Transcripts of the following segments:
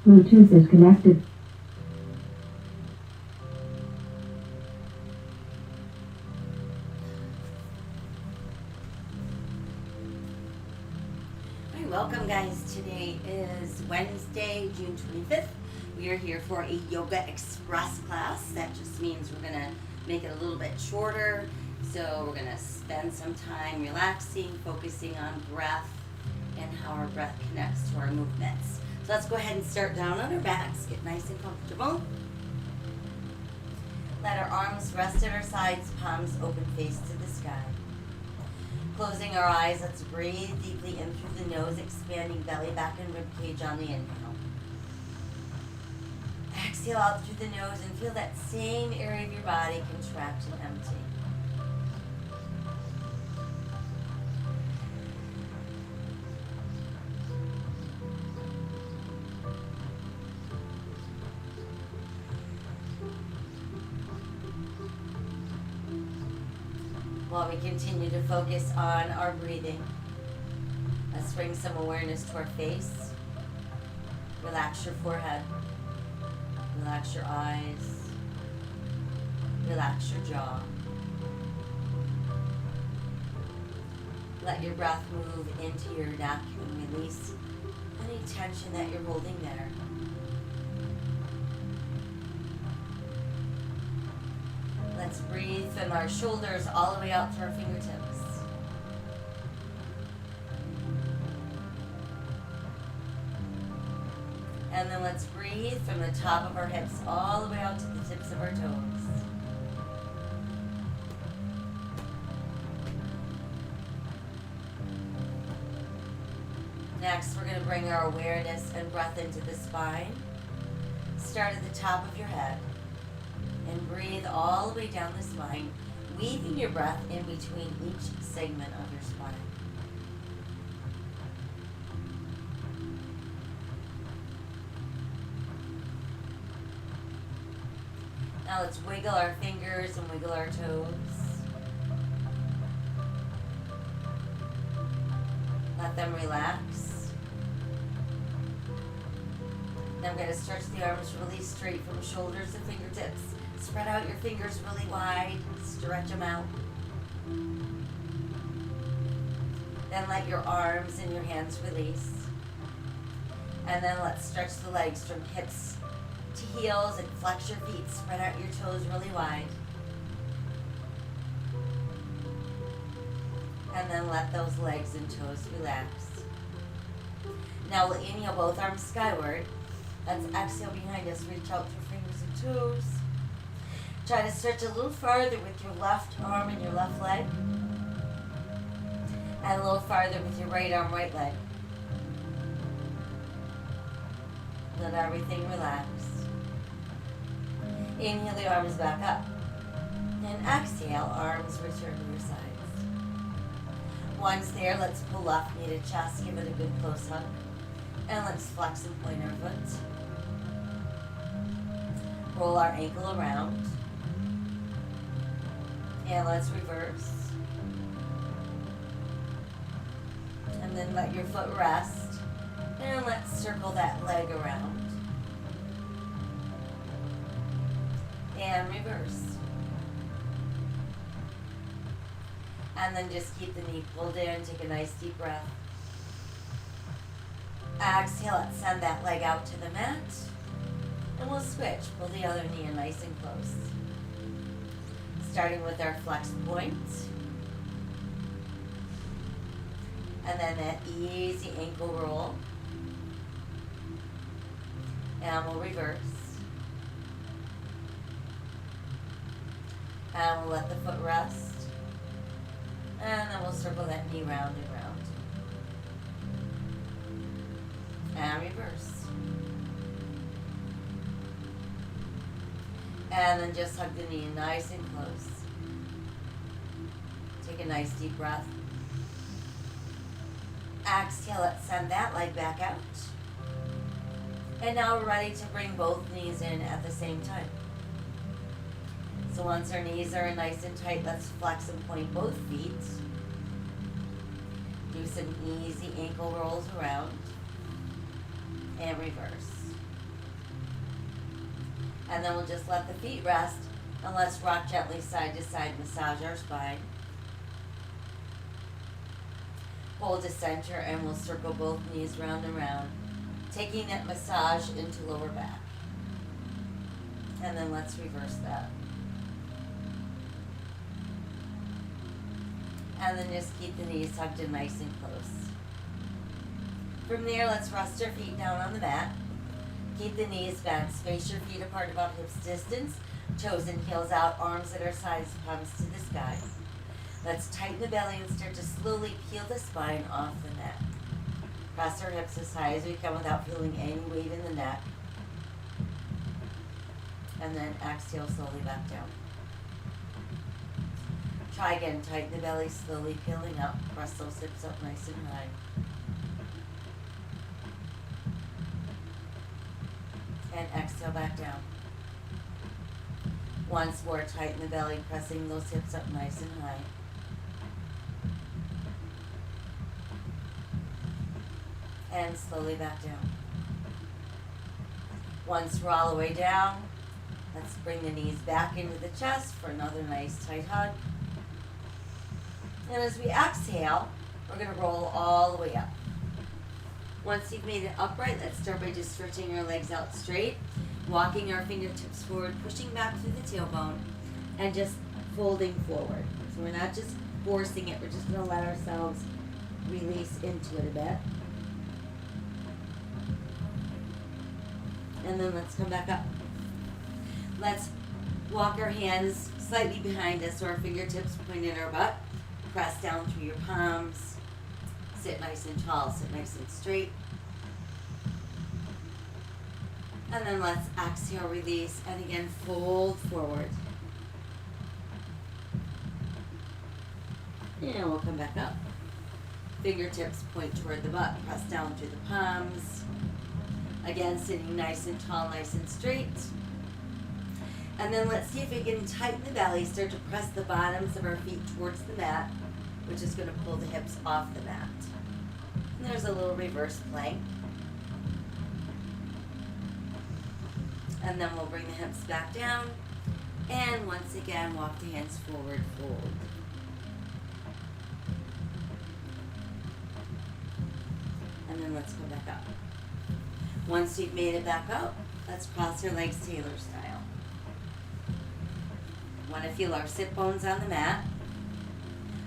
Bluetooth is connected. Hi, welcome guys. Today is Wednesday, June 25th. We are here for a Yoga Express class. That just means we're going to make it a little bit shorter. So we're going to spend some time relaxing, focusing on breath and how our breath connects to our movements. So let's go ahead and start down on our backs. Get nice and comfortable. Let our arms rest at our sides, palms open, face to the sky. Closing our eyes, let's breathe deeply in through the nose, expanding belly, back, and rib cage on the inhale. Exhale out through the nose and feel that same area of your body contract and empty. While we continue to focus on our breathing, let's bring some awareness to our face. Relax your forehead. Relax your eyes. Relax your jaw. Let your breath move into your neck and release any tension that you're holding there. Let's breathe from our shoulders all the way out to our fingertips. And then let's breathe from the top of our hips all the way out to the tips of our toes. Next, we're going to bring our awareness and breath into the spine. Start at the top of your head. And breathe all the way down the spine, weaving your breath in between each segment of your spine. Now let's wiggle our fingers and wiggle our toes. Let them relax. Now I'm going to stretch the arms really straight from shoulders to fingertips. Spread out your fingers really wide. Stretch them out. Then let your arms and your hands release. And then let's stretch the legs from hips to heels and flex your feet. Spread out your toes really wide. And then let those legs and toes relax. Now we'll inhale both arms skyward. Let's exhale behind us. Reach out your fingers and toes. Try to stretch a little farther with your left arm and your left leg. And a little farther with your right arm, right leg. Let everything relax. Inhale the arms back up. And exhale, arms return to your sides. Once there, let's pull left knee to chest. Give it a good close hug. And let's flex and point our foot. Roll our ankle around. And let's reverse. And then let your foot rest. And let's circle that leg around. And reverse. And then just keep the knee pulled in. Take a nice deep breath. Exhale, let's send that leg out to the mat. And we'll switch. Pull the other knee in nice and close. Starting with our flex point. And then that easy ankle roll. And we'll reverse. And we'll let the foot rest. And then we'll circle that knee round and round. And reverse. And then just hug the knee nice and close. Take a nice deep breath. Exhale, let's send that leg back out. And now we're ready to bring both knees in at the same time. So once our knees are nice and tight, let's flex and point both feet. Do some easy ankle rolls around. And reverse. And then we'll just let the feet rest, and let's rock gently side to side, massage our spine. Hold to center, and we'll circle both knees round and round, taking that massage into lower back. And then let's reverse that. And then just keep the knees tucked in nice and close. From there, let's rest our feet down on the mat. Keep the knees bent. Space your feet apart about hips distance. Toes and heels out, arms at our sides, palms to the sky. Let's tighten the belly and start to slowly peel the spine off the neck. Press our hips as high as we can without feeling any weight in the neck. And then exhale slowly back down. Try again, tighten the belly, slowly peeling up. Press those hips up nice and high. And exhale back down. Once more, tighten the belly, pressing those hips up nice and high. And slowly back down. Once we're all the way down, let's bring the knees back into the chest for another nice tight hug. And as we exhale, we're going to roll all the way up. Once you've made it upright, let's start by just stretching our legs out straight, walking our fingertips forward, pushing back through the tailbone, and just folding forward. So we're not just forcing it, we're just going to let ourselves release into it a bit. And then let's come back up. Let's walk our hands slightly behind us so our fingertips point in our butt. Press down through your palms. Sit nice and tall, sit nice and straight. And then let's exhale, release, and again fold forward. And we'll come back up. Fingertips point toward the butt. Press down through the palms. Again, sitting nice and tall, nice and straight. And then let's see if we can tighten the belly, start to press the bottoms of our feet towards the mat, which is going to pull the hips off the mat. And there's a little reverse plank. And then we'll bring the hips back down. And once again, walk the hands forward, fold. And then let's go back up. Once you've made it back up, let's cross our legs tailor style. Want to feel our sit bones on the mat.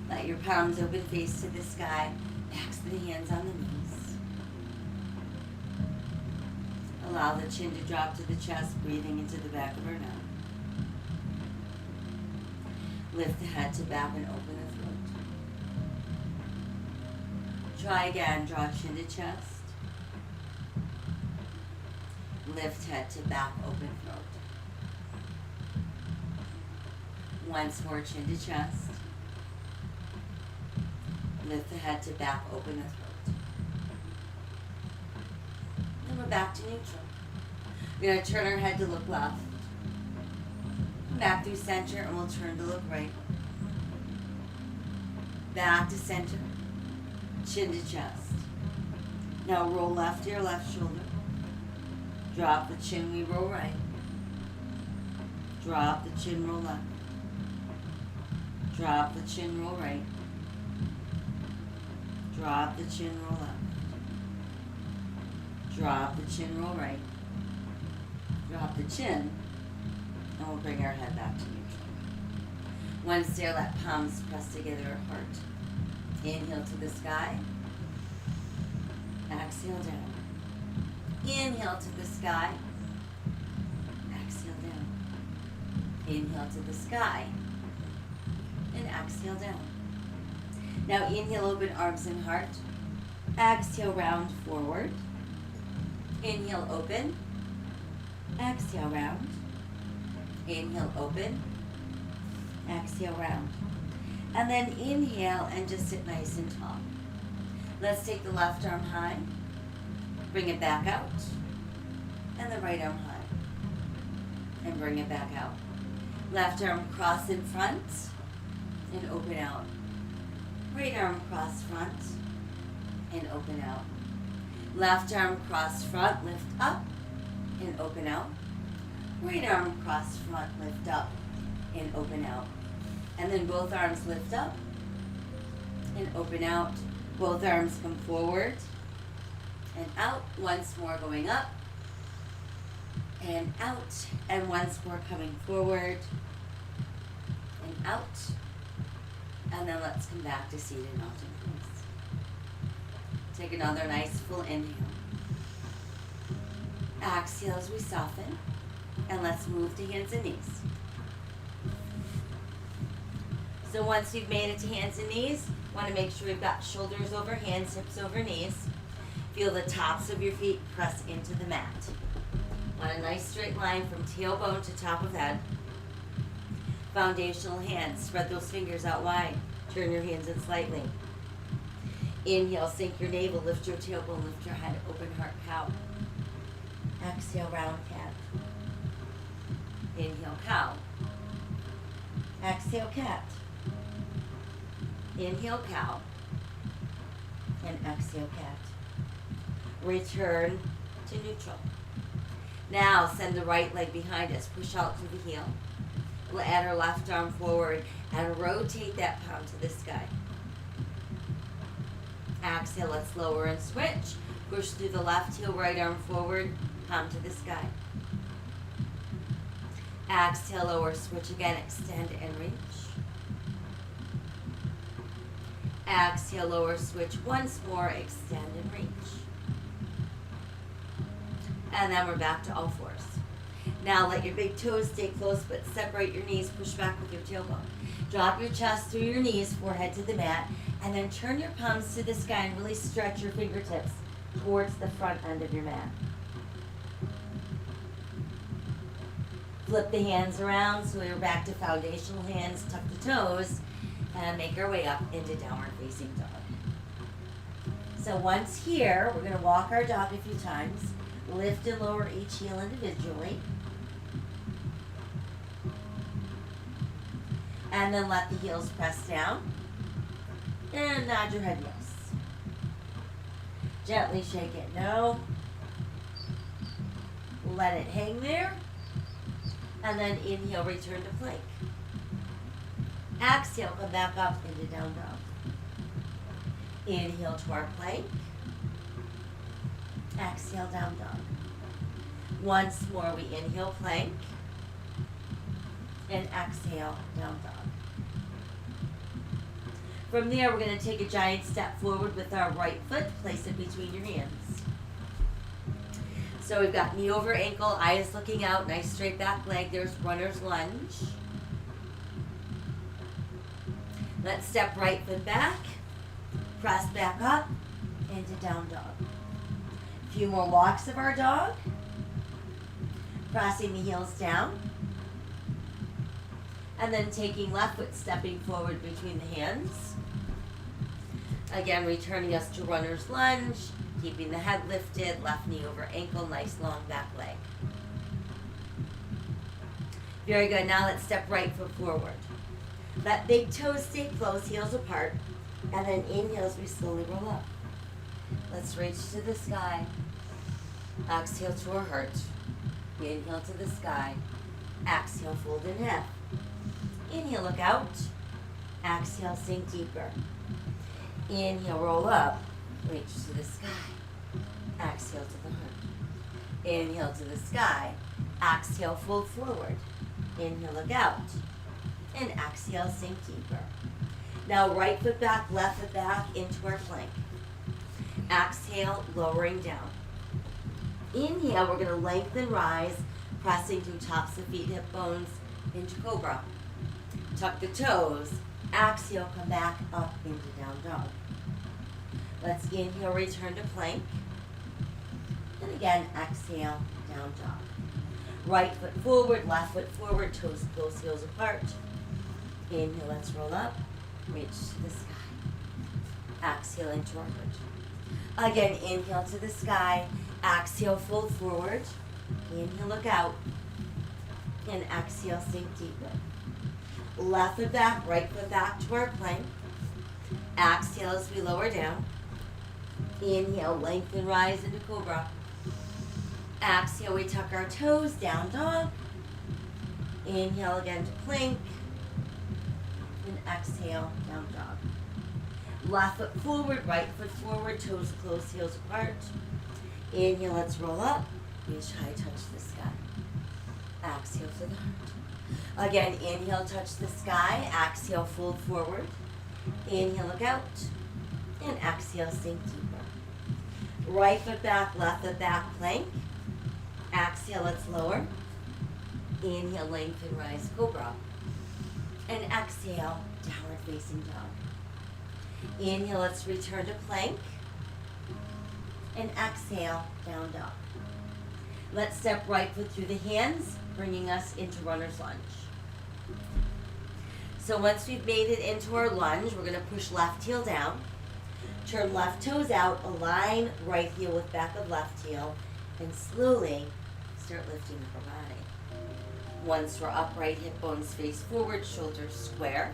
Let your palms open, face to the sky. Backs of the hands on the knees. Allow the chin to drop to the chest, breathing into the back of our neck. Lift the head to back and open the throat. Try again, draw chin to chest. Lift head to back, open throat. Once more, chin to chest. Lift the head to back, open the throat. And we're back to neutral. We're going to turn our head to look left. Come back through center and we'll turn to look right. Back to center. Chin to chest. Now roll left to your left shoulder. Drop the chin, we roll right. Drop the chin, roll left. Drop the chin, roll right. Drop the chin, roll left. Drop the chin, roll right. Drop the chin, and we'll bring our head back to neutral. Once there, let palms press together at heart. Inhale to the sky. Exhale down. Inhale to the sky. Exhale down. Inhale to the sky. And exhale down. Now inhale, open arms and heart. Exhale, round forward. Inhale, open. Exhale, round. Inhale, open. Exhale, round. And then inhale and just sit nice and tall. Let's take the left arm high. Bring it back out. And the right arm high. And bring it back out. Left arm cross in front. And open out. Right arm cross front. And open out. Left arm cross front. Lift up. And open out. Right arm across front, lift up and open out. And then both arms lift up and open out. Both arms come forward and out. Once more going up and out. And once more coming forward and out. And then let's come back to seated mountain pose. Take another nice full inhale. Exhale as we soften. And let's move to hands and knees. So once you've made it to hands and knees, want to make sure you've got shoulders over hands, hips over knees. Feel the tops of your feet press into the mat. Want a nice straight line from tailbone to top of head. Foundational hands. Spread those fingers out wide. Turn your hands in slightly. Inhale, sink your navel, lift your tailbone, lift your head, open heart cow. Exhale, round cat. Inhale, cow. Exhale, cat. Inhale, cow. And exhale, cat. Return to neutral. Now send the right leg behind us. Push out through the heel. We'll add our left arm forward and rotate that palm to the sky. Exhale, let's lower and switch. Push through the left heel, right arm forward, palm to the sky. Exhale, lower, switch again, extend and reach. Exhale, lower, switch once more, extend and reach. And then we're back to all fours. Now let your big toes stay close, but separate your knees, push back with your tailbone. Drop your chest through your knees, forehead to the mat, and then turn your palms to the sky and really stretch your fingertips towards the front end of your mat. Flip the hands around so we're back to foundational hands, tuck the toes, and make our way up into downward facing dog. So once here, we're going to walk our dog a few times, lift and lower each heel individually, and then let the heels press down, and nod your head yes. Gently shake it no. Let it hang there. And then inhale, return to plank. Exhale, come back up into down dog. Inhale to our plank. Exhale, down dog. Once more, we inhale, plank. And exhale, down dog. From there, we're going to take a giant step forward with our right foot. Place it between your hands. So we've got knee over ankle, eyes looking out, nice straight back leg. There's runner's lunge. Let's step right foot back, press back up into down dog. A few more walks of our dog. Pressing the heels down. And then taking left foot, stepping forward between the hands. Again, returning us to runner's lunge. Keeping the head lifted, left knee over ankle, nice long back leg. Very good. Now let's step right foot forward. Let big toes stay close, heels apart, and then inhale as we slowly roll up. Let's reach to the sky. Exhale to our heart. Inhale to the sky. Exhale, fold in half. Inhale, look out. Exhale, sink deeper. Inhale, roll up. Reach to the sky. Exhale to the heart. Inhale to the sky. Exhale, fold forward. Inhale, look out. And exhale, sink deeper. Now right foot back, left foot back into our plank. Exhale, lowering down. Inhale, we're going to lengthen, rise, pressing through tops of feet, hip bones into cobra. Tuck the toes. Exhale, come back up into down dog. Let's inhale, return to plank. And again, exhale, down dog. Right foot forward, left foot forward, toes close, heels apart. Inhale, let's roll up. Reach to the sky. Exhale into our hood. Again, inhale to the sky. Exhale, fold forward. Inhale, look out. And exhale, sink deeper. Left foot back, right foot back to our plank. Exhale as we lower down. Inhale, lengthen, rise into cobra. Exhale, we tuck our toes, down dog. Inhale again to plank. And exhale, down dog. Left foot forward, right foot forward, toes close, heels apart. Inhale, let's roll up. Reach high, touch the sky. Exhale to the heart. Again, inhale, touch the sky. Exhale, fold forward. Inhale, look out. And exhale, sink deeper. Right foot back, left foot back, plank. Exhale, let's lower. Inhale, lengthen, rise, cobra. And exhale, downward facing dog. Inhale, let's return to plank. And exhale, down dog. Let's step right foot through the hands, bringing us into runner's lunge. So once we've made it into our lunge, we're going to push left heel down, turn left toes out, align right heel with back of left heel, and slowly start lifting up our body. Once we're upright, hip bones face forward, shoulders square.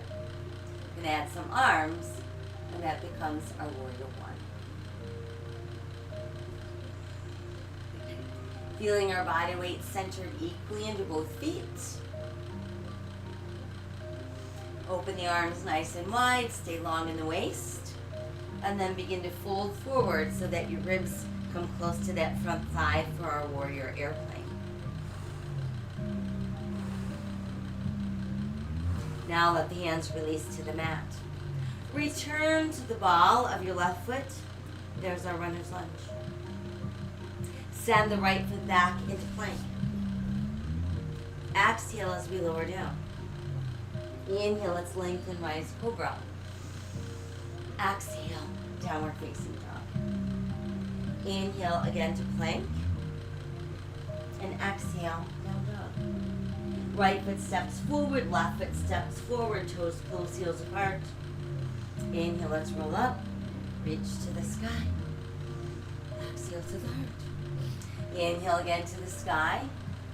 We're going to add some arms, and that becomes our warrior one. Feeling our body weight centered equally into both feet. Open the arms nice and wide, stay long in the waist, and then begin to fold forward so that your ribs come close to that front thigh for our warrior airplane. Now let the hands release to the mat. Return to the ball of your left foot. There's our runner's lunge. Send the right foot back into plank. Exhale as we lower down. Inhale, let's lengthen, rise, cobra. Exhale, downward facing dog. Inhale again to plank. And exhale, down dog. Right foot steps forward, left foot steps forward, toes close, heels apart. Inhale, let's roll up. Reach to the sky. Exhale to the heart. Inhale again to the sky.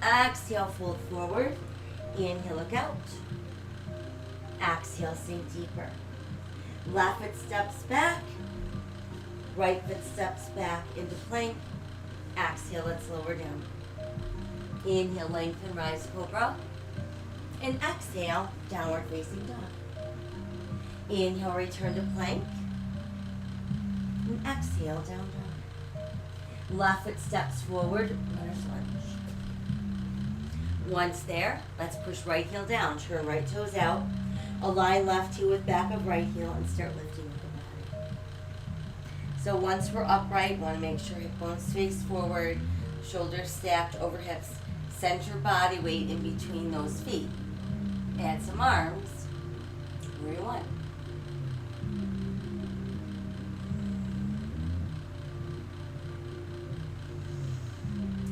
Exhale, fold forward. Inhale, look out. Exhale, sink deeper. Left foot steps back. Right foot steps back into plank. Exhale, let's lower down. Inhale, lengthen, rise, cobra. And exhale, downward facing dog. Inhale, return to plank. And exhale, down dog. Left foot steps forward, runner's lunge. Once there, let's push right heel down. Turn right toes out. Align left heel with back of right heel and start lifting with the body. So once we're upright, we want to make sure hip bones face forward, shoulders stacked over hips. Center body weight in between those feet. Add some arms. Warrior one.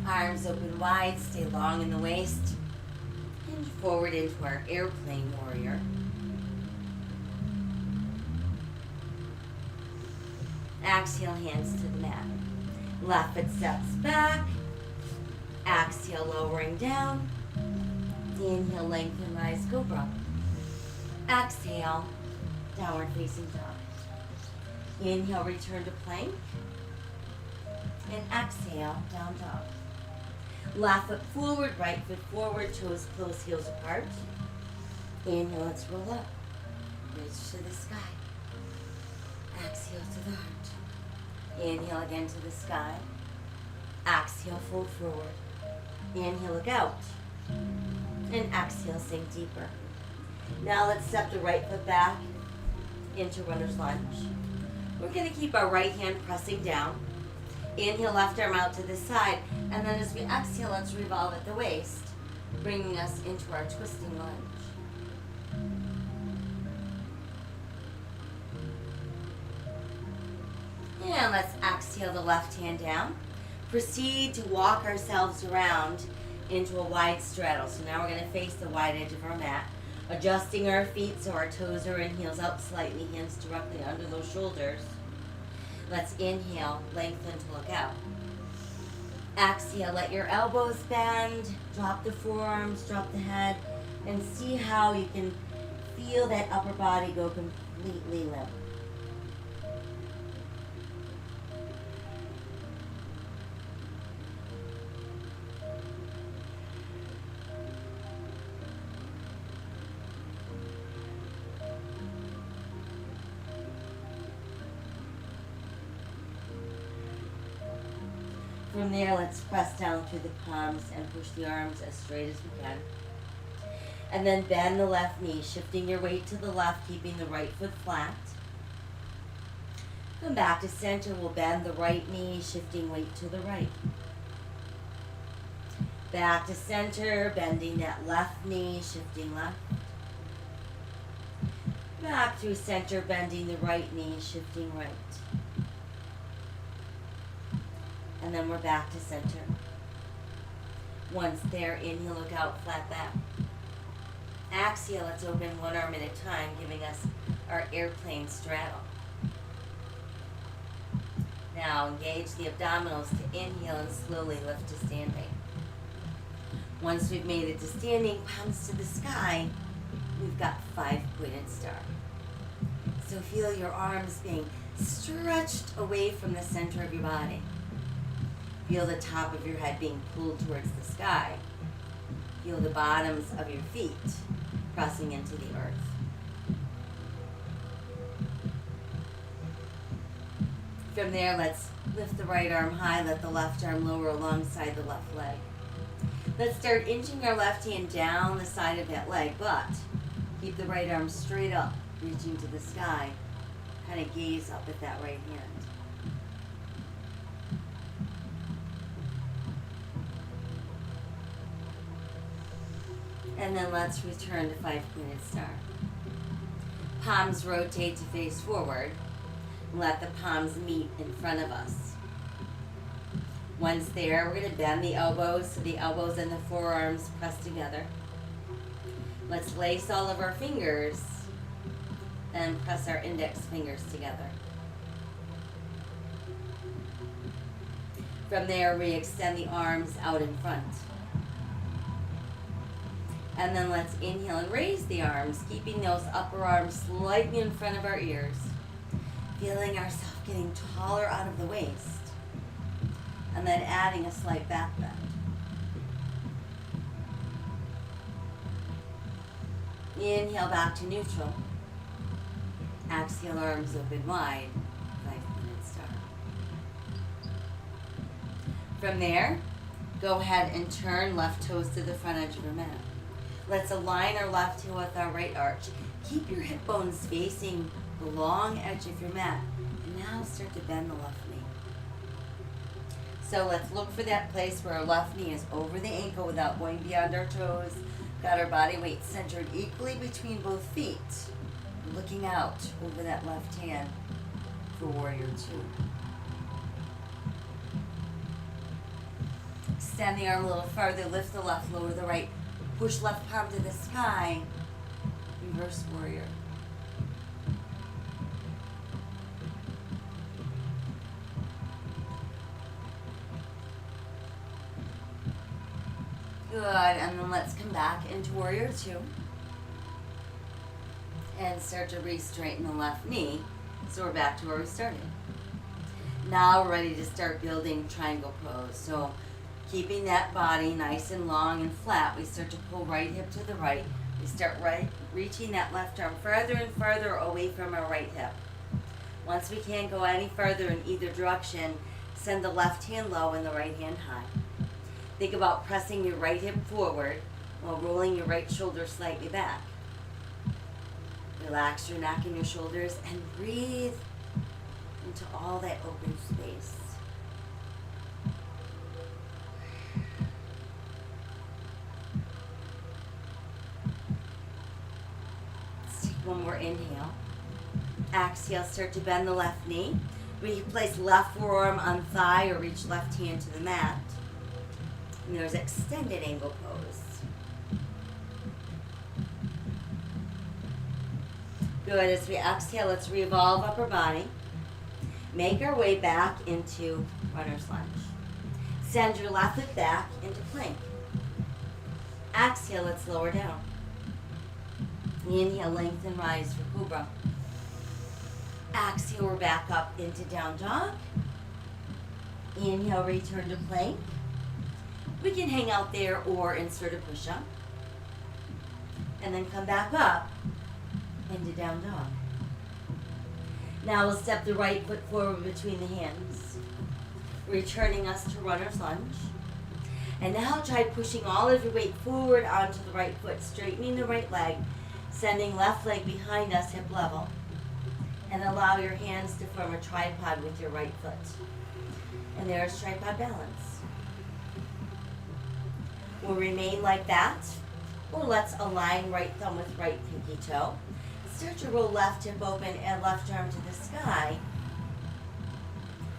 Arms open wide, stay long in the waist. Hinge forward into our airplane warrior. Exhale, hands to the mat. Left foot steps back. Exhale, lowering down. Inhale, lengthen, rise, cobra. Exhale, downward facing dog. Inhale, return to plank. And exhale, down dog. Left foot forward, right foot forward, toes close, heels apart. Inhale, let's roll up. Reach to the sky. Exhale to the heart. Inhale again to the sky. Exhale, fold forward. Inhale, look out. And exhale, sink deeper. Now let's step the right foot back into runner's lunge. We're going to keep our right hand pressing down. Inhale, left arm out to the side. And then as we exhale, let's revolve at the waist, bringing us into our twisting lunge. And let's exhale the left hand down. Proceed to walk ourselves around into a wide straddle. So now we're going to face the wide edge of our mat, adjusting our feet so our toes are in, heels out slightly, hands directly under those shoulders. Let's inhale, lengthen to look out. Exhale, let your elbows bend, drop the forearms, drop the head, and see how you can feel that upper body go completely limp. From there, let's press down through the palms and push the arms as straight as we can. And then bend the left knee, shifting your weight to the left, keeping the right foot flat. Come back to center. We'll bend the right knee, shifting weight to the right. Back to center, bending that left knee, shifting left. Back to center, bending the right knee, shifting right. And then we're back to center. Once there, inhale, look out, flat back. Exhale, let's open one arm at a time, giving us our airplane straddle. Now engage the abdominals to inhale and slowly lift to standing. Once we've made it to standing, palms to the sky, we've got 5-pointed star. So feel your arms being stretched away from the center of your body. Feel the top of your head being pulled towards the sky. Feel the bottoms of your feet pressing into the earth. From there, let's lift the right arm high, let the left arm lower alongside the left leg. Let's start inching our left hand down the side of that leg, but keep the right arm straight up, reaching to the sky. Kind of gaze up at that right hand. And then let's return to 5-pointed star. Palms rotate to face forward. Let the palms meet in front of us. Once there, we're going to bend the elbows so the elbows and the forearms press together. Let's lace all of our fingers and press our index fingers together. From there, we extend the arms out in front. And then let's inhale and raise the arms, keeping those upper arms slightly in front of our ears. Feeling ourselves getting taller out of the waist. And then adding a slight back bend. Inhale back to neutral. Exhale, arms open wide. 5-pointed star. From there, go ahead and turn left toes to the front edge of your mat. Let's align our left heel with our right arch. Keep your hip bones facing the long edge of your mat. And now start to bend the left knee. So let's look for that place where our left knee is over the ankle without going beyond our toes. Got our body weight centered equally between both feet. Looking out over that left hand for warrior 2. Extend the arm a little farther, lift the left, lower the right. Push left palm to the sky. Reverse warrior. Good, and then let's come back into warrior 2. And start to re-straighten the left knee. So we're back to where we started. Now we're ready to start building triangle pose. So keeping that body nice and long and flat, we start to pull right hip to the right. We start reaching that left arm further and further away from our right hip. Once we can't go any further in either direction, send the left hand low and the right hand high. Think about pressing your right hip forward while rolling your right shoulder slightly back. Relax your neck and your shoulders and breathe into all that open space. Let's take one more inhale. Exhale, start to bend the left knee. We place left forearm on thigh or reach left hand to the mat. And there's extended angle pose. Good, as we exhale, let's revolve upper body. Make our way back into runner's lunge. Send your left foot back into plank. Exhale, let's lower down. Inhale, lengthen, rise for cobra. Exhale, we're back up into down dog. Inhale, return to plank. We can hang out there or insert a push-up. And then come back up into down dog. Now we'll step the right foot forward between the hands. returning us to runner's lunge. And now try pushing all of your weight forward onto the right foot, straightening the right leg, sending left leg behind us, hip level. And allow your hands to form a tripod with your right foot. And there's tripod balance. We'll remain like that. Or let's align right thumb with right pinky toe. Start to roll left hip open and left arm to the sky.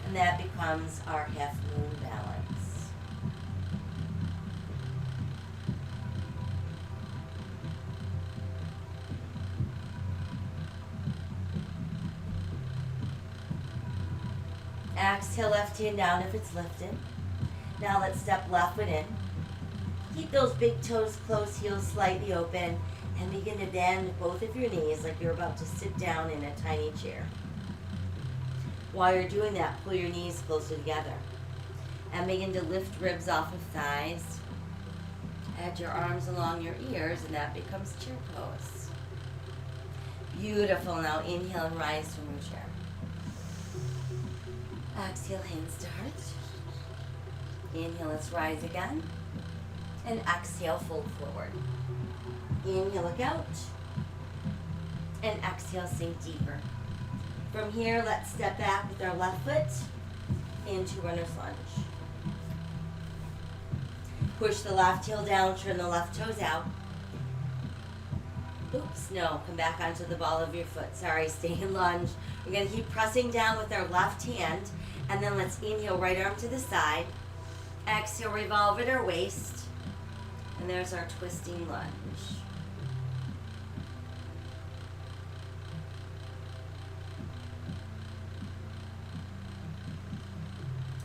And that becomes our half moon balance. Exhale, left hand down if it's lifted. Now let's step left foot in. Keep those big toes close, heels slightly open, and begin to bend both of your knees like you're about to sit down in a tiny chair. While you're doing that, pull your knees closer together. And begin to lift ribs off of thighs. Add your arms along your ears, and that becomes chair pose. Beautiful. Now inhale and rise from your chair. Exhale, hands to heart. Inhale, let's rise again. And exhale, fold forward. Inhale, look out. And exhale, sink deeper. From here, let's step back with our left foot into runner's lunge. Push the left heel down, turn the left toes out. Oops, no, come back onto the ball of your foot. Sorry, stay in lunge. We're going to keep pressing down with our left hand. And then let's inhale, right arm to the side. Exhale, revolve at our waist. And there's our twisting lunge.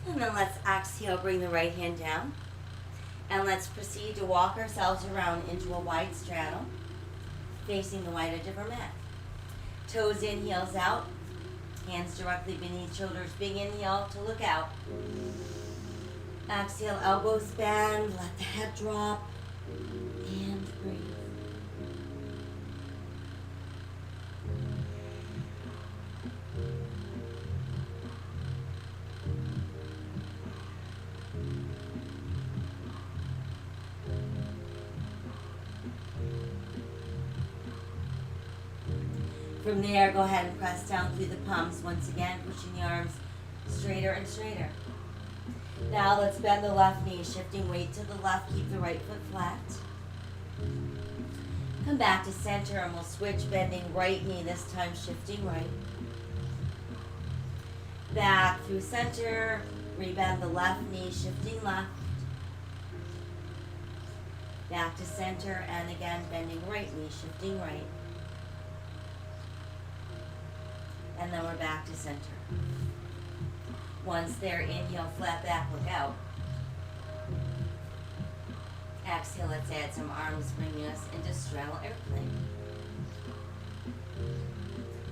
And then let's exhale, bring the right hand down. And let's proceed to walk ourselves around into a wide straddle, facing the wide edge of our mat. Toes in, heels out. Hands directly beneath shoulders. Big inhale to look out. Exhale, elbows bend. Let the head drop. And breathe. From there, go ahead and press down through the palms once again, pushing the arms straighter and straighter. Now let's bend the left knee, shifting weight to the left, keep the right foot flat. Come back to center and we'll switch, bending right knee, this time shifting right. Back through center, rebend the left knee, shifting left. Back to center and again bending right knee, shifting right. And then we're back to center. Once there, inhale, flat back, look out. Exhale, let's add some arms, bringing us into straddle airplane.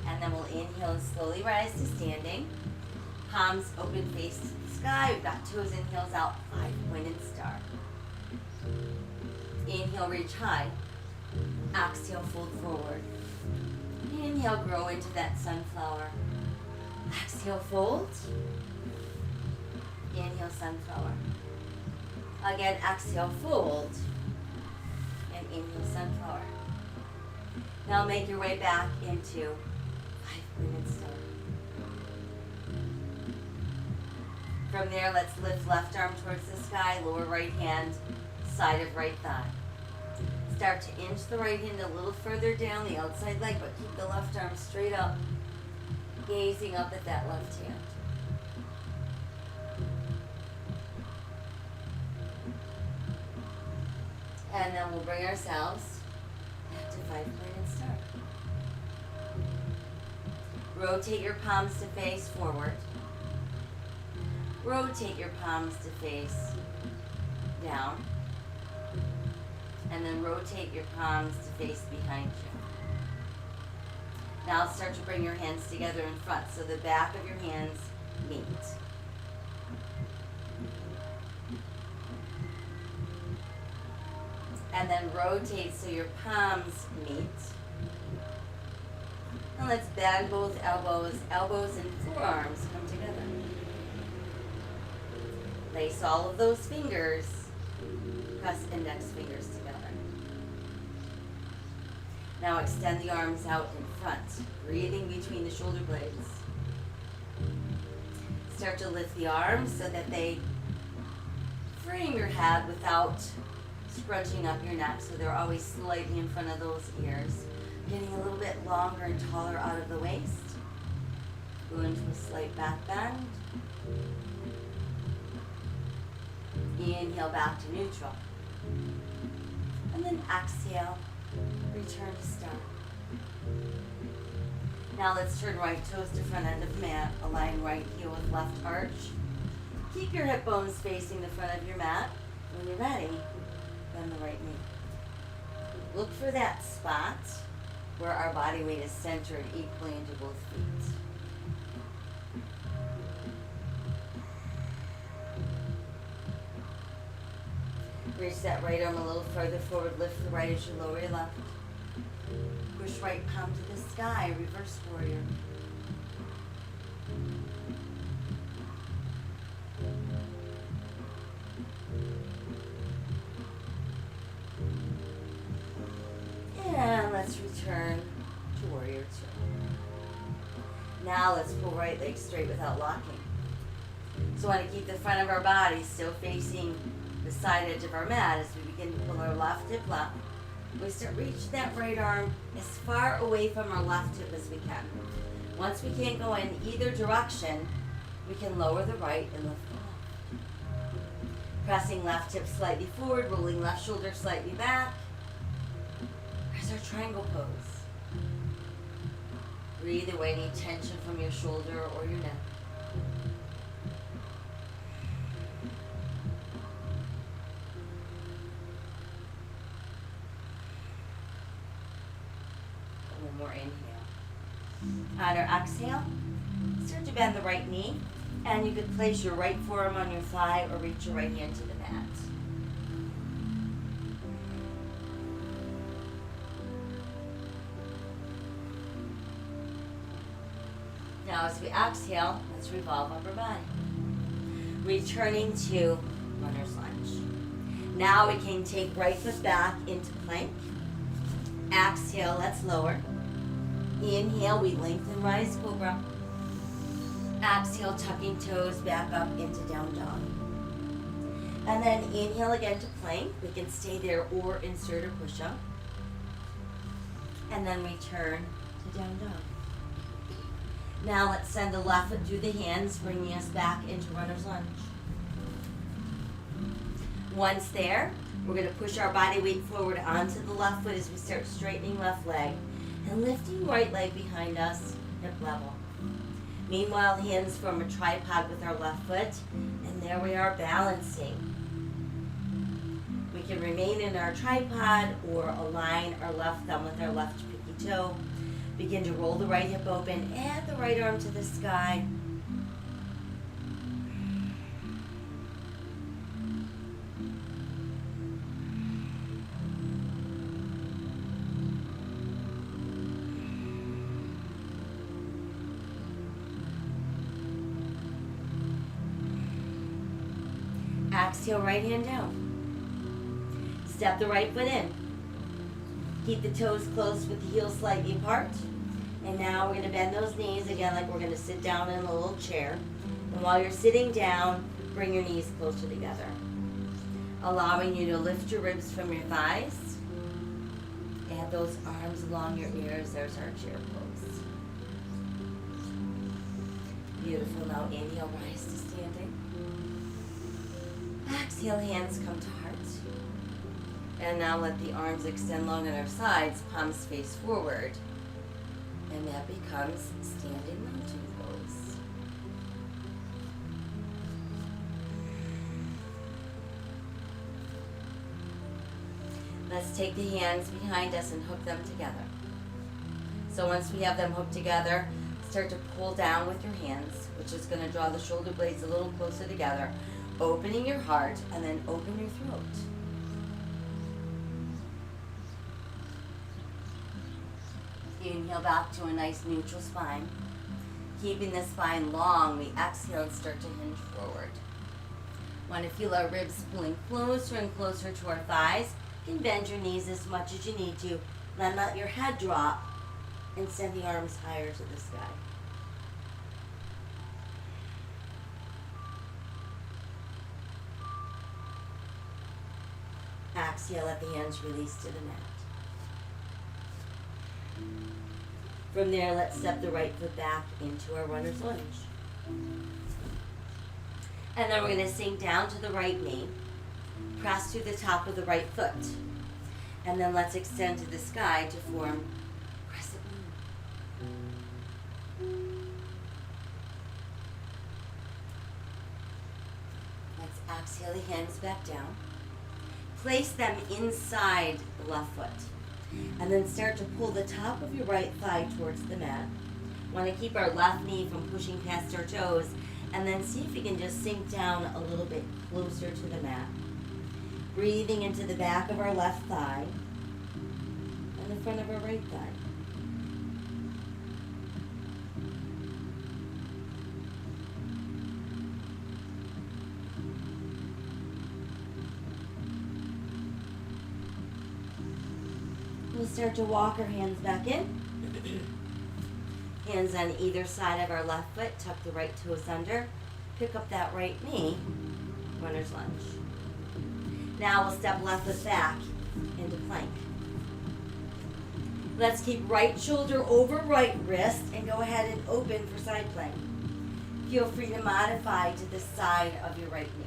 And then we'll inhale and slowly rise to standing. Palms open, face to the sky. We've got toes and heels out, 5-pointed star. Inhale, reach high. Exhale, fold forward. Inhale, grow into that sunflower. Exhale, fold. Inhale, sunflower. Again, exhale, fold. And inhale, sunflower. Now make your way back into 5-pointed star. From there, let's lift left arm towards the sky, lower right hand, side of right thigh. Start to inch the right hand a little further down the outside leg, but keep the left arm straight up, gazing up at that left hand. And then we'll bring ourselves back to 5-pointed star. Rotate your palms to face forward. Rotate your palms to face down. And then rotate your palms to face behind you. Now start to bring your hands together in front so the back of your hands meet. And then rotate so your palms meet. And let's bend both elbows. Elbows and forearms come together. Lace all of those fingers. Press index fingers together. Now extend the arms out in front, breathing between the shoulder blades. Start to lift the arms so that they frame your head without scrunching up your neck, so they're always slightly in front of those ears. Getting a little bit longer and taller out of the waist. Go into a slight back bend. Inhale back to neutral. And then exhale, return to start. Now let's turn right toes to front end of mat. Align right heel with left arch. Keep your hip bones facing the front of your mat. When you're ready, bend the right knee. Look for that spot where our body weight is centered equally into both feet. Reach that right arm a little further forward. Lift the right as you lower your left. Push right palm to the sky. Reverse warrior. And let's return to warrior two. Now let's pull right leg straight without locking. So we want to keep the front of our body still facing the side edge of our mat as we begin to pull our left hip up. We start reaching that right arm as far away from our left hip as we can. Once we can't go in either direction, we can lower the right and lift the left. Pressing left hip slightly forward, rolling left shoulder slightly back. There's our triangle pose. Breathe away any tension from your shoulder or your neck. One more inhale. On our exhale, start to bend the right knee, and you could place your right forearm on your thigh or reach your right hand to the mat. Now as we exhale, let's revolve upper body. Returning to runner's lunge. Now we can take right foot back into plank. Exhale, let's lower. Inhale, we lengthen, rise, cobra. Exhale, tucking toes back up into down dog. And then inhale again to plank. We can stay there or insert a push-up. And then return to down dog. Now let's send the left foot through the hands, bringing us back into runner's lunge. Once there, we're going to push our body weight forward onto the left foot as we start straightening left leg and lifting right leg behind us, hip level. Meanwhile, hands form a tripod with our left foot, and there we are balancing. We can remain in our tripod or align our left thumb with our left pinky toe. Begin to roll the right hip open, add the right arm to the sky. Exhale, right hand down. Step the right foot in. Keep the toes close with the heels slightly apart. And now we're going to bend those knees again like we're going to sit down in a little chair. And while you're sitting down, bring your knees closer together. Allowing you to lift your ribs from your thighs. Add those arms along your ears. There's our chair pose. Beautiful. Now inhale, rise to standing. Exhale, hands come to heart. And now let the arms extend long on our sides, palms face forward. And that becomes standing mountain pose. Let's take the hands behind us and hook them together. So once we have them hooked together, start to pull down with your hands, which is going to draw the shoulder blades a little closer together, opening your heart, and then open your throat. Inhale back to a nice neutral spine. Keeping the spine long, we exhale and start to hinge forward. Want to feel our ribs pulling closer and closer to our thighs. You can bend your knees as much as you need to. Then let your head drop and send the arms higher to the sky. Exhale, let the hands release to the mat. From there, let's step the right foot back into our runner's lunge. And then we're going to sink down to the right knee. Press through the top of the right foot. And then let's extend to the sky to form crescent moon. Let's exhale the hands back down. Place them inside the left foot. And then start to pull the top of your right thigh towards the mat. Want to keep our left knee from pushing past our toes. And then see if we can just sink down a little bit closer to the mat. Breathing into the back of our left thigh and the front of our right thigh. We'll start to walk our hands back in. Hands on either side of our left foot. Tuck the right toes under. Pick up that right knee. Runner's lunge. Now we'll step left foot back into plank. Let's keep right shoulder over right wrist and go ahead and open for side plank. Feel free to modify to the side of your right knee.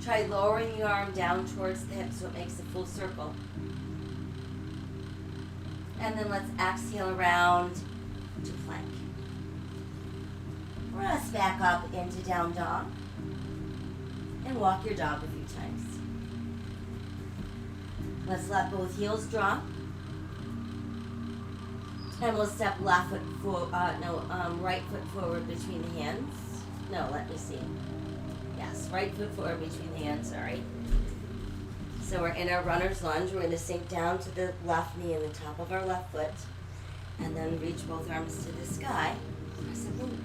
Try lowering the arm down towards the hip so it makes a full circle. And then let's exhale around to plank. Press back up into down dog. And walk your dog a few times. Let's let both heels drop. And we'll step right foot forward between the hands. No, let me see. Yes, right foot forward between the hands, sorry. So we're in our runner's lunge. We're going to sink down to the left knee and the top of our left foot. And then reach both arms to the sky. Crescent moon.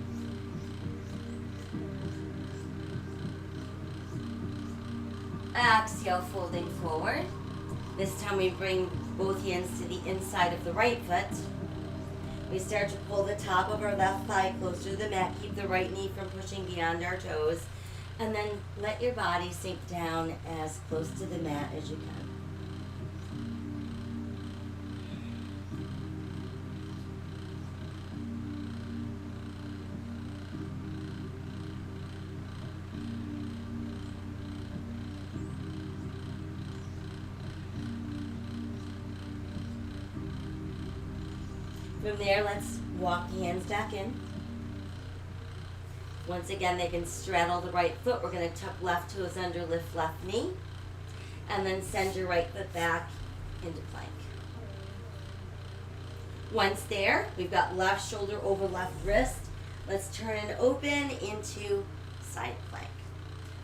Exhale, folding forward. This time we bring both hands to the inside of the right foot. We start to pull the top of our left thigh closer to the mat. Keep the right knee from pushing beyond our toes. And then let your body sink down as close to the mat as you can. From there, let's walk the hands back in. Once again, they can straddle the right foot. We're going to tuck left toes under, lift left knee. And then send your right foot back into plank. Once there, we've got left shoulder over left wrist. Let's turn and open into side plank.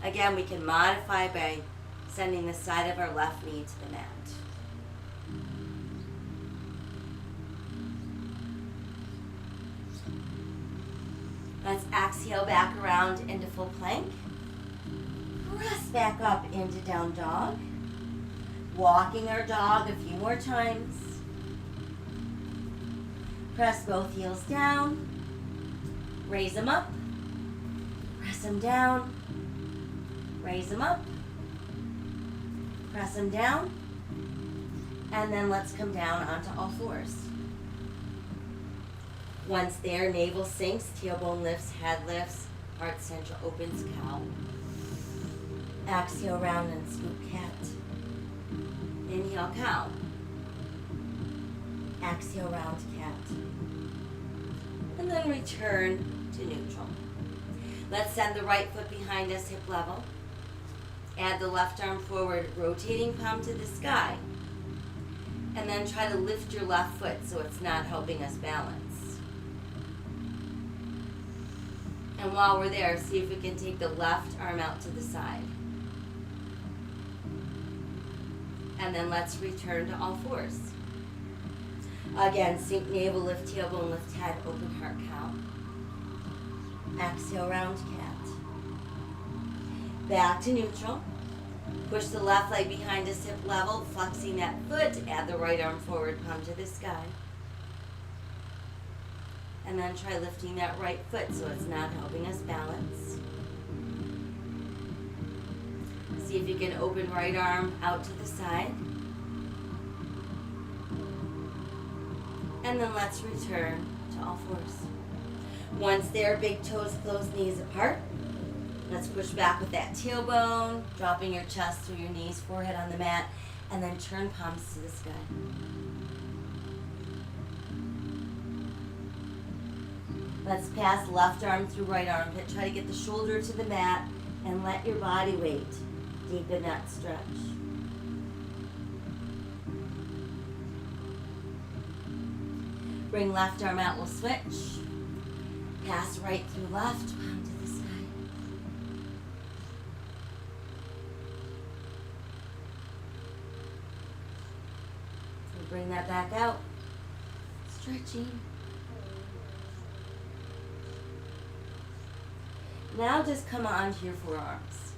Again, we can modify by sending the side of our left knee to the mat. Let's exhale back around into full plank. Press back up into down dog. Walking our dog a few more times. Press both heels down. Raise them up. Press them down. Raise them up. Press them down. And then let's come down onto all fours. Once there, navel sinks, tailbone lifts, head lifts, heart center opens, cow. Exhale, round and scoop, cat. Inhale, cow. Exhale, round, cat. And then return to neutral. Let's send the right foot behind us, hip level. Add the left arm forward, rotating palm to the sky. And then try to lift your left foot so it's not helping us balance. And while we're there, see if we can take the left arm out to the side. And then let's return to all fours. Again, sink navel, lift tailbone, lift head, open heart, cow. Exhale, round cat. Back to neutral. Push the left leg behind us, hip level, flexing that foot. Add the right arm forward, palm to the sky. And then try lifting that right foot so it's not helping us balance. See if you can open right arm out to the side. And then let's return to all fours. Once there, big toes close, knees apart. Let's push back with that tailbone, dropping your chest through your knees, forehead on the mat, and then turn palms to the sky. Let's pass left arm through right armpit. Try to get the shoulder to the mat and let your body weight deepen that stretch. Bring left arm out, we'll switch. Pass right through left, palm to the sky. So bring that back out. Stretching. Now just come onto your forearms.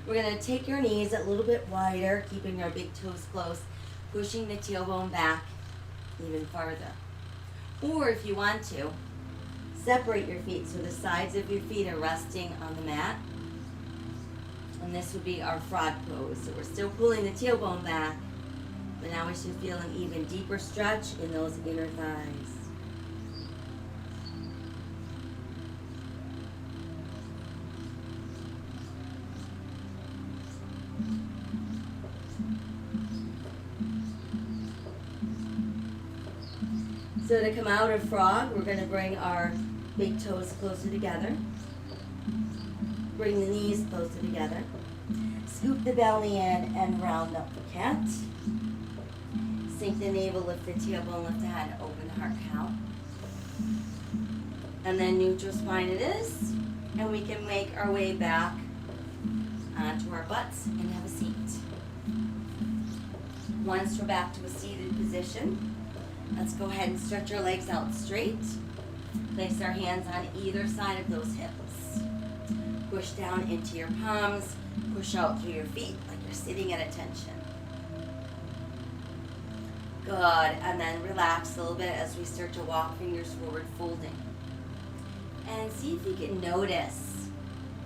We're going to take your knees a little bit wider, keeping our big toes close, pushing the tailbone back even farther. Or if you want to, separate your feet so the sides of your feet are resting on the mat. And this would be our frog pose. So we're still pulling the tailbone back, but now we should feel an even deeper stretch in those inner thighs. So to come out of frog, we're going to bring our big toes closer together. Bring the knees closer together. Scoop the belly in and round up the cat. Sink the navel, lift the tailbone, lift the head, open the heart cow. And then neutral spine it is. And we can make our way back onto our butts and have a seat. Once we're back to a seated position, let's go ahead and stretch our legs out straight. Place our hands on either side of those hips. Push down into your palms. Push out through your feet like you're sitting at attention. Good. And then relax a little bit as we start to walk fingers forward, folding. And see if you can notice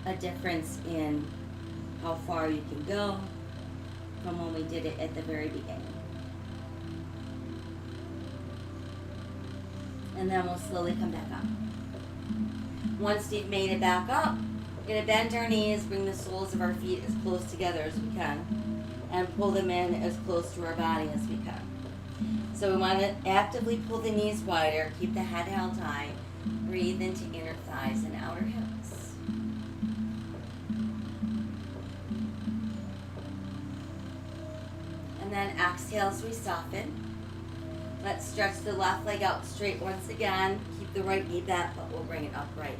a difference in how far you can go from when we did it at the very beginning. And then we'll slowly come back up. Once you've made it back up, we're going to bend our knees, bring the soles of our feet as close together as we can, and pull them in as close to our body as we can. So we want to actively pull the knees wider, keep the head held high, breathe into inner thighs and outer hips. And then exhale as we soften. Let's stretch the left leg out straight once again. Keep the right knee bent, but we'll bring it upright.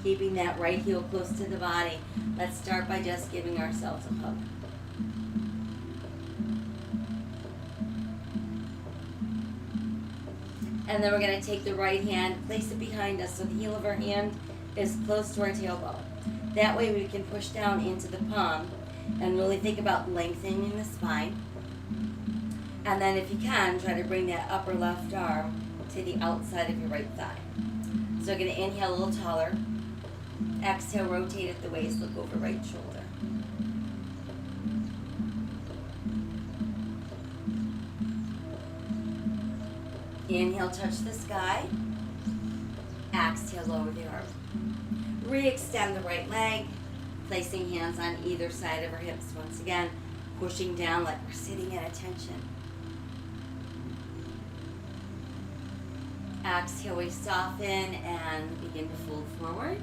Keeping that right heel close to the body. Let's start by just giving ourselves a hug. And then we're going to take the right hand, place it behind us so the heel of our hand is close to our tailbone. That way we can push down into the palm and really think about lengthening the spine. And then if you can, try to bring that upper left arm to the outside of your right thigh. So we're going to inhale a little taller. Exhale, rotate at the waist, look over right shoulder. Inhale, touch the sky. Exhale, lower the arm. Re-extend the right leg, placing hands on either side of our hips once again, pushing down like we're sitting at attention. Exhale, we soften and begin to fold forward.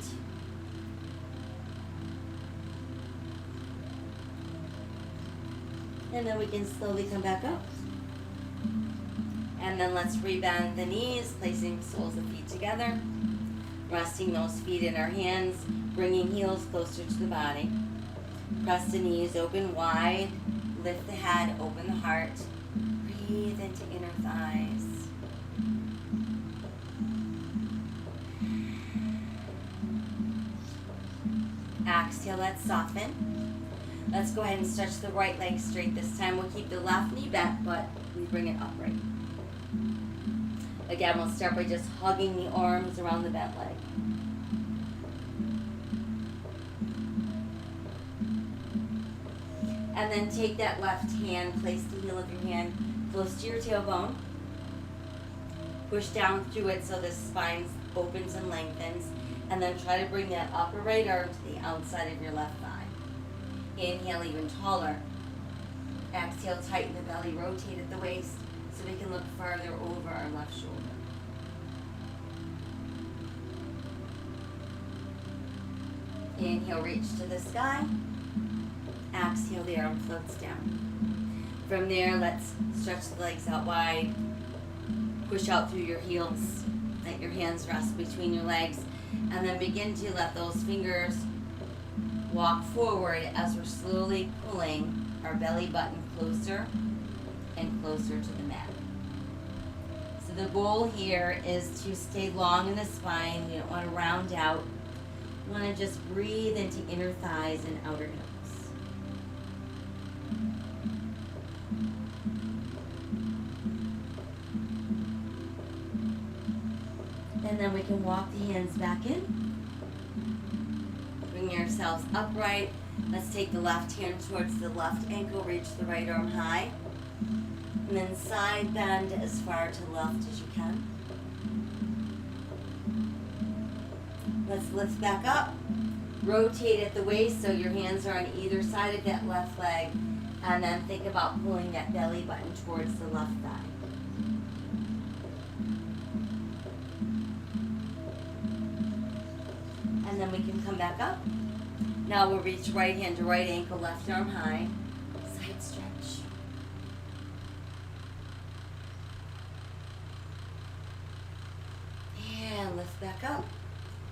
And then we can slowly come back up. And then let's rebend the knees, placing soles of feet together. Resting those feet in our hands, bringing heels closer to the body. Press the knees open wide, lift the head, open the heart. Breathe into inner thighs. Exhale, let's soften. Let's go ahead and stretch the right leg straight this time. We'll keep the left knee bent, but we bring it upright. Again, we'll start by just hugging the arms around the bent leg. And then take that left hand, place the heel of your hand close to your tailbone. Push down through it so the spine opens and lengthens. And then try to bring that upper right arm to the outside of your left thigh. Inhale even taller. Exhale, tighten the belly, rotate at the waist so we can look farther over our left shoulder. Inhale, reach to the sky. Exhale, the arm floats down. From there, let's stretch the legs out wide. Push out through your heels. Let your hands rest between your legs. And then begin to let those fingers walk forward as we're slowly pulling our belly button closer and closer to the mat. So the goal here is to stay long in the spine. We don't want to round out. We want to just breathe into inner thighs and outer hips. And then we can walk the hands back in. Bring yourselves upright. Let's take the left hand towards the left ankle, reach the right arm high. And then side bend as far to the left as you can. Let's lift back up. Rotate at the waist so your hands are on either side of that left leg. And then think about pulling that belly button towards the left thigh. And then we can come back up. Now we'll reach right hand to right ankle, left arm high. Side stretch. And lift back up.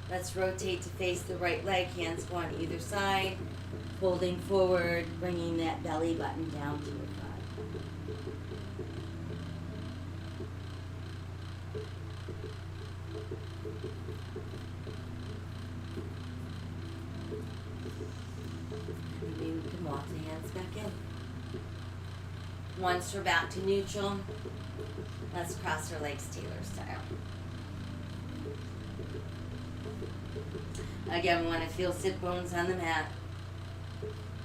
Let's rotate to face the right leg. Hands go on either side. Folding forward, bringing that belly button down to your thigh. We can walk the hands back in. Once we're back to neutral, let's cross our legs Taylor style. Again, we want to feel sit bones on the mat.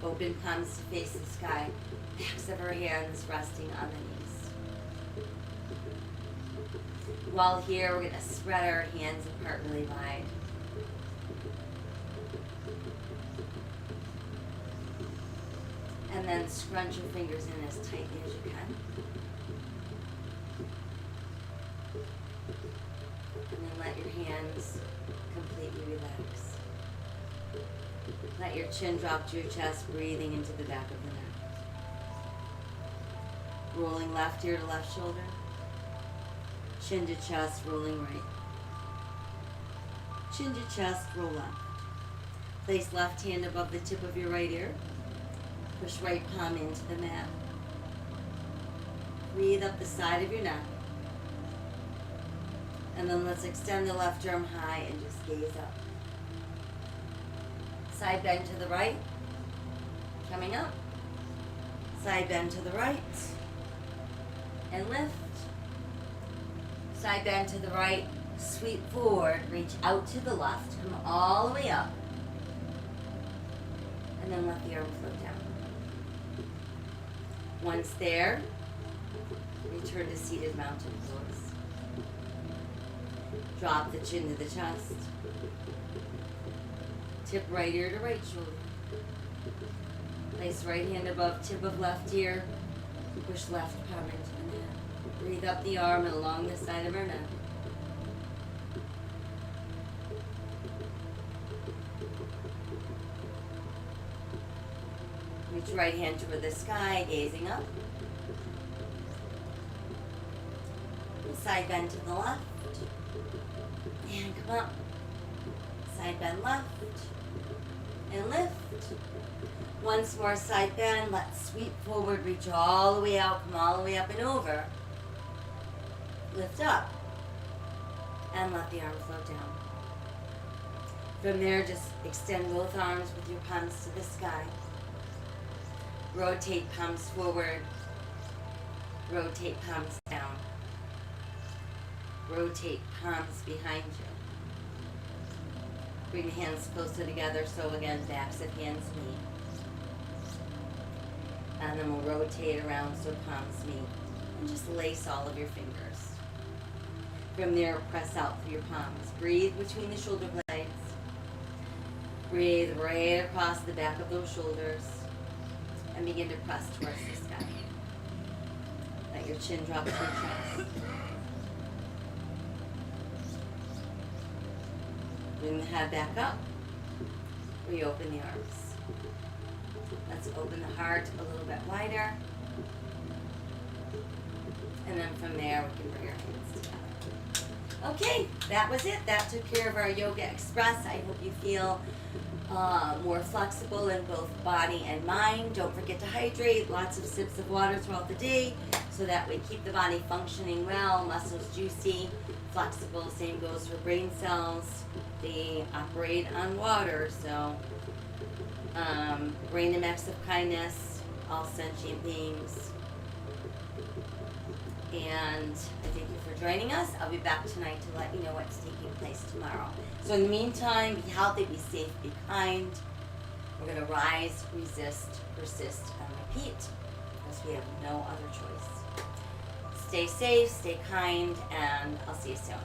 Open palms to face the sky. Backs of our hands resting on the knees. While here, we're going to spread our hands apart really wide. And then scrunch your fingers in as tightly as you can. And then let your hands completely relax. Let your chin drop to your chest, breathing into the back of the neck. Rolling left ear to left shoulder. Chin to chest, rolling right. Chin to chest, roll left. Place left hand above the tip of your right ear. Push right palm into the mat. Breathe up the side of your neck. And then let's extend the left arm high and just gaze up. Side bend to the right. Coming up. Side bend to the right. And lift. Side bend to the right. Sweep forward. Reach out to the left. Come all the way up. And then let the arm float down. Once there, return to seated mountain pose. Drop the chin to the chest. Tip right ear to right shoulder. Place right hand above tip of left ear. Push left palm into the mat. Breathe up the arm and along the side of our neck. Reach right hand toward the sky, gazing up. Side bend to the left. And come up. Side bend left. And lift. Once more side bend. Let's sweep forward, reach all the way out, come all the way up and over. Lift up. And let the arm float down. From there, just extend both arms with your palms to the sky. Rotate palms forward. Rotate palms down. Rotate palms behind you. Bring the hands closer together, so again, backs of hands meet. And then we'll rotate around so palms meet. And just lace all of your fingers. From there, press out through your palms. Breathe between the shoulder blades. Breathe right across the back of those shoulders. And begin to press towards the sky. Let your chin drop to your chest. Bring the head back up. Reopen the arms. Let's open the heart a little bit wider. And then from there, we can bring our hands together. Okay, that was it. That took care of our Yoga Express. I hope you feel more flexible in both body and mind. Don't forget to hydrate. Lots of sips of water throughout the day so that we keep the body functioning well, muscles juicy, flexible. Same goes for brain cells. They operate on water, so brain emits of kindness, all sentient beings. And I thank you for joining us. I'll be back tonight to let you know what's taking place tomorrow. So in the meantime, be healthy, be safe, be kind. We're going to rise, resist, persist, and repeat because we have no other choice. Stay safe, stay kind, and I'll see you soon.